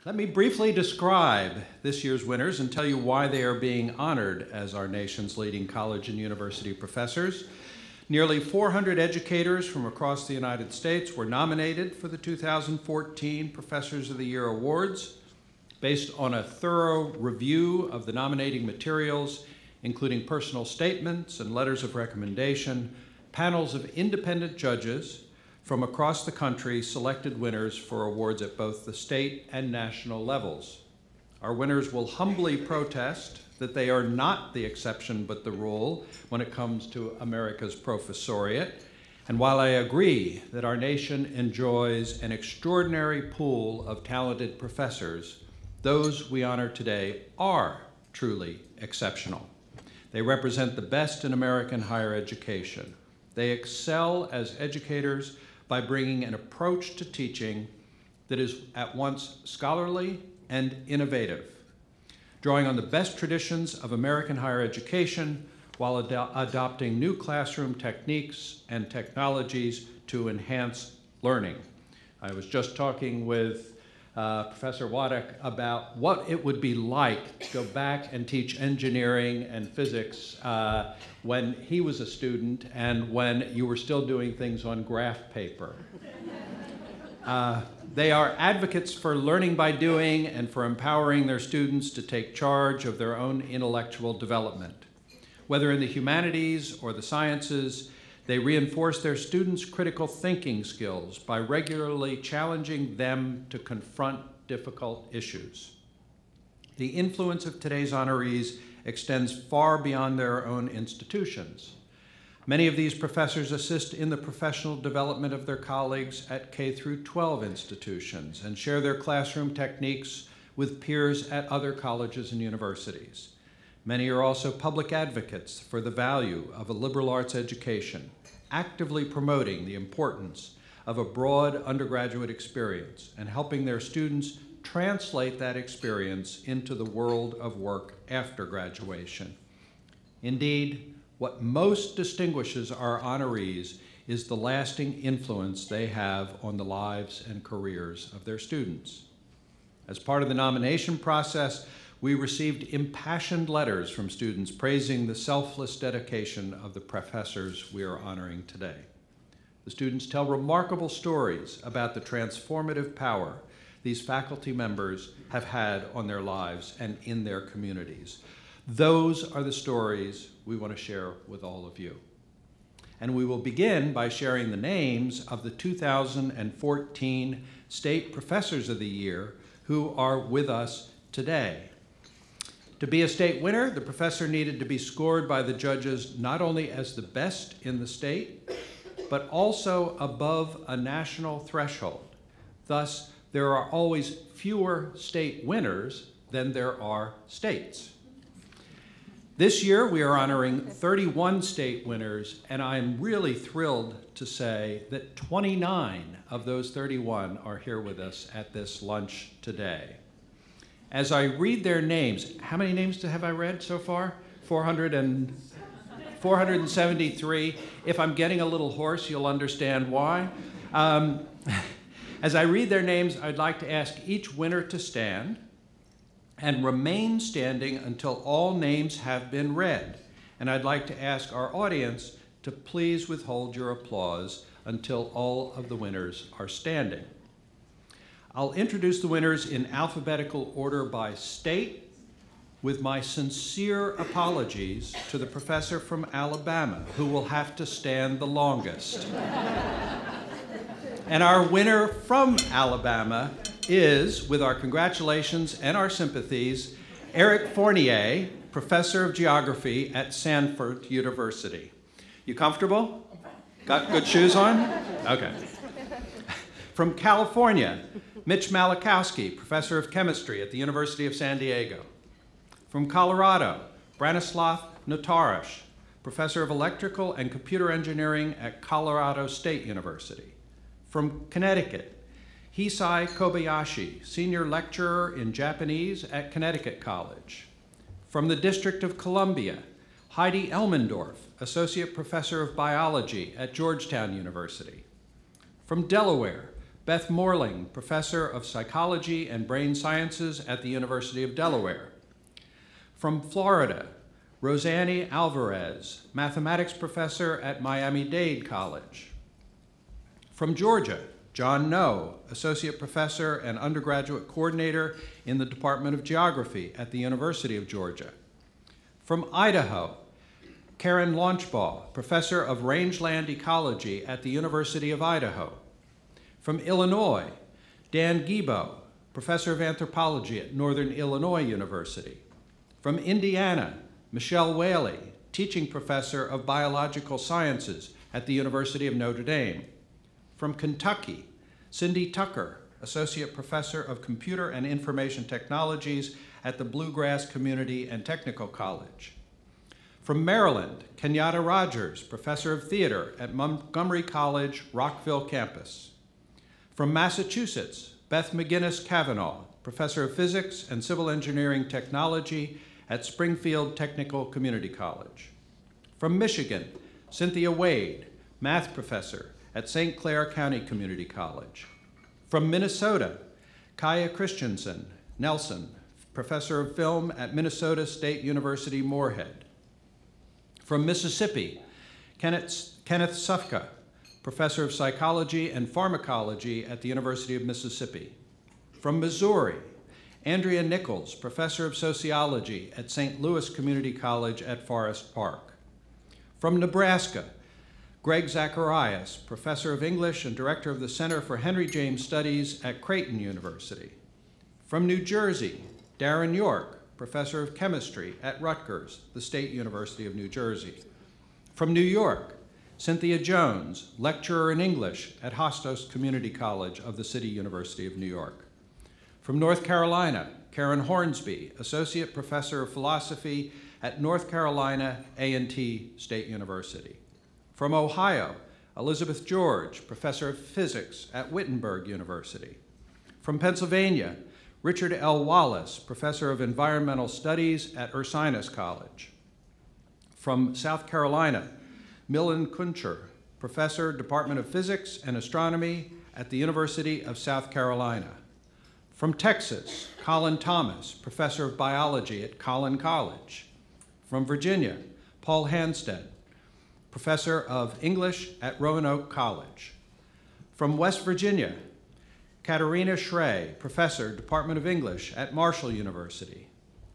Let me briefly describe this year's winners and tell you why they are being honored as our nation's leading college and university professors. Nearly 400 educators from across the United States were nominated for the 2014 Professors of the Year Awards based on a thorough review of the nominating materials, including personal statements and letters of recommendation. Panels of independent judges from across the country selected winners for awards at both the state and national levels. Our winners will humbly protest that they are not the exception but the rule when it comes to America's professoriate. And while I agree that our nation enjoys an extraordinary pool of talented professors, those we honor today are truly exceptional. They represent the best in American higher education. They excel as educators by bringing an approach to teaching that is at once scholarly and innovative, drawing on the best traditions of American higher education while adopting new classroom techniques and technologies to enhance learning. I was just talking with Professor Waddick about what it would be like to go back and teach engineering and physics when he was a student and when you were still doing things on graph paper. They are advocates for learning by doing and for empowering their students to take charge of their own intellectual development. Whether in the humanities or the sciences, they reinforce their students' critical thinking skills by regularly challenging them to confront difficult issues. The influence of today's honorees extends far beyond their own institutions. Many of these professors assist in the professional development of their colleagues at K-12 institutions and share their classroom techniques with peers at other colleges and universities. Many are also public advocates for the value of a liberal arts education, actively promoting the importance of a broad undergraduate experience and helping their students translate that experience into the world of work after graduation. Indeed, what most distinguishes our honorees is the lasting influence they have on the lives and careers of their students. As part of the nomination process, we received impassioned letters from students praising the selfless dedication of the professors we are honoring today. The students tell remarkable stories about the transformative power these faculty members have had on their lives and in their communities. Those are the stories we want to share with all of you. And we will begin by sharing the names of the 2014 State Professors of the Year who are with us today. To be a state winner, the professor needed to be scored by the judges not only as the best in the state, but also above a national threshold. Thus, there are always fewer state winners than there are states. This year, we are honoring 31 state winners, and I'm really thrilled to say that 29 of those 31 are here with us at this lunch today. As I read their names, how many names have I read so far? 473. If I'm getting a little hoarse, you'll understand why. As I read their names, I'd like to ask each winner to stand and remain standing until all names have been read. And I'd like to ask our audience to please withhold your applause until all of the winners are standing. I'll introduce the winners in alphabetical order by state, with my sincere apologies to the professor from Alabama, who will have to stand the longest. And our winner from Alabama is, with our congratulations and our sympathies, Eric Fournier, professor of geography at Sanford University. You comfortable? Got good shoes on? Okay. From California, Mitch Malachowski, professor of chemistry at the University of San Diego. From Colorado, Branislav Notarash, professor of electrical and computer engineering at Colorado State University. From Connecticut, Hisai Kobayashi, senior lecturer in Japanese at Connecticut College. From the District of Columbia, Heidi Elmendorf, associate professor of biology at Georgetown University. From Delaware, Beth Morling, Professor of Psychology and Brain Sciences at the University of Delaware. From Florida, Rosanny Alvarez, Mathematics Professor at Miami-Dade College. From Georgia, John No, Associate Professor and Undergraduate Coordinator in the Department of Geography at the University of Georgia. From Idaho, Karen Launchbaugh, Professor of Rangeland Ecology at the University of Idaho. From Illinois, Dan Guibo, Professor of Anthropology at Northern Illinois University. From Indiana, Michelle Whaley, Teaching Professor of Biological Sciences at the University of Notre Dame. From Kentucky, Cindy Tucker, Associate Professor of Computer and Information Technologies at the Bluegrass Community and Technical College. From Maryland, Kenyatta Rogers, Professor of Theater at Montgomery College, Rockville campus. From Massachusetts, Beth McGinnis Cavanaugh, Professor of Physics and Civil Engineering Technology at Springfield Technical Community College. From Michigan, Cynthia Wade, Math Professor at St. Clair County Community College. From Minnesota, Kaya Christensen Nelson, Professor of Film at Minnesota State University Moorhead. From Mississippi, Kenneth Sufka, Professor of Psychology and Pharmacology at the University of Mississippi. From Missouri, Andrea Nichols, Professor of Sociology at St. Louis Community College at Forest Park. From Nebraska, Greg Zacharias, Professor of English and Director of the Center for Henry James Studies at Creighton University. From New Jersey, Darren York, Professor of Chemistry at Rutgers, the State University of New Jersey. From New York, Cynthia Jones, Lecturer in English at Hostos Community College of the City University of New York. From North Carolina, Karen Hornsby, Associate Professor of Philosophy at North Carolina A&T State University. From Ohio, Elizabeth George, Professor of Physics at Wittenberg University. From Pennsylvania, Richard L. Wallace, Professor of Environmental Studies at Ursinus College. From South Carolina, Milan Kuncher, Professor, Department of Physics and Astronomy at the University of South Carolina. From Texas, Colin Thomas, Professor of Biology at Collin College. From Virginia, Paul Hanstead, Professor of English at Roanoke College. From West Virginia, Katarina Schrey, Professor, Department of English at Marshall University.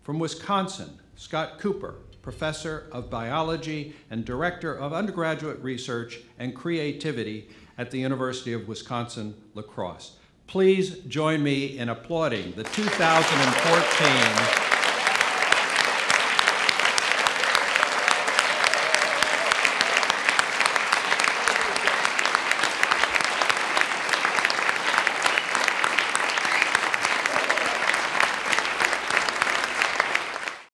From Wisconsin, Scott Cooper, Professor of Biology and Director of Undergraduate Research and Creativity at the University of Wisconsin-La Crosse. Please join me in applauding the 2014